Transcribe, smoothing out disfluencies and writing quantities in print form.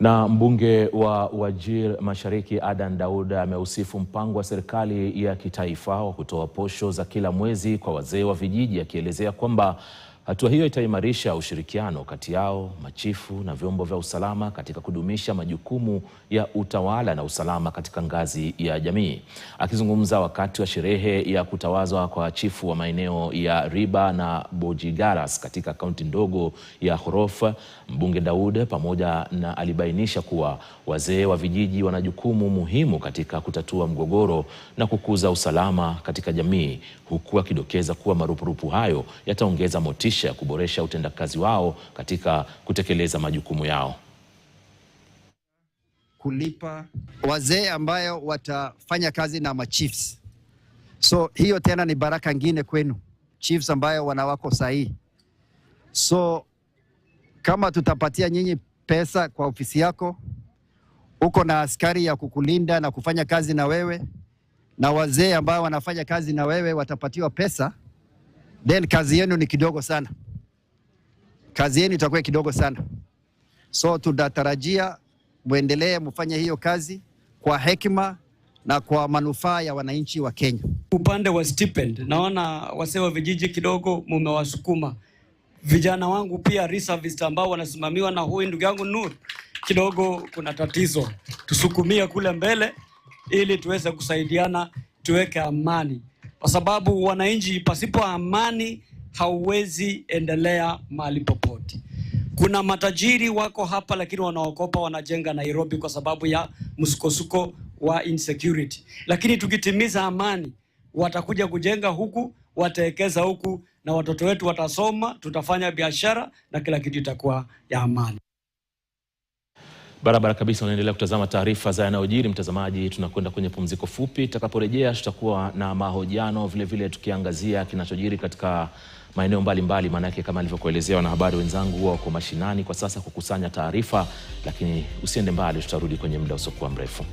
Na mbunge wa Wajir Mashariki Adan Daud ameusifu mpango wa serikali ya kitaifa wa kutoa posho za kila mwezi kwa wazee wa vijiji, akielezea kwamba hatua hiyo itaimarisha ushirikiano kati yao, machifu na vyombo vya usalama katika kudumisha majukumu ya utawala na usalama katika ngazi ya jamii. Akizungumza wakati wa sherehe ya kutawazwa kwa chifu wa maeneo ya Riba na Bojigaras katika kaunti ndogo ya Horof, mbunge Daud alibainisha kuwa wazee wa vijiji wana jukumu muhimu katika kutatua mgogoro na kukuza usalama katika jamii, huku akidokeza kuwa marupurupu hayo yataongeza motisha ya kuboresha utendakazi wao katika kutekeleza majukumu yao. Kulipa wazee ambayo watafanya kazi na machiefs. So hiyo tena ni baraka ngine kwenu chiefs ambayo wanawako sahihi. So kama tutapatia nyinyi pesa kwa ofisi yako, uko na askari ya kukulinda na kufanya kazi na wewe, na wazee ambao wanafanya kazi na wewe watapatiwa pesa, then kazi yenu ni kidogo sana. Kazi yenu itakuwa kidogo sana. So tunatarajia muendelee mfanye hiyo kazi kwa hekima na kwa manufaa ya wananchi wa Kenya. Upande wa stipend, naona wazee wa vijiji kidogo mumewasukuma. Vijana wangu pia reservist ambao wanasimamiwa na huyu ndugu yangu Nur, kidogo kuna tatizo. Tusukumie kule mbele ili tuweze kusaidiana, tuweke amani. Kwa sababu wananchi pasipo amani hauwezi endelea mahali popote. Kuna matajiri wako hapa lakini wanaokopa wanajenga Nairobi kwa sababu ya msukosuko wa insecurity. Lakini tukitimiza amani, watakuja kujenga huku, wataekeza huku, na watoto wetu watasoma, tutafanya biashara na kila kitu itakuwa ya amani. Barabara kabisa, unaendelea kutazama taarifa za yanayojiri mtazamaji. Tunakwenda kwenye pumziko fupi. Tutakaporejea tutakuwa na mahojiano vile tukiangazia kinachojiri katika maeneo mbalimbali, maana yake kama alivyokuelezea wanahabari wenzangu wako mashinani kwa sasa kukusanya taarifa, lakini usiende mbali, tutarudi kwenye muda usiokuwa mrefu.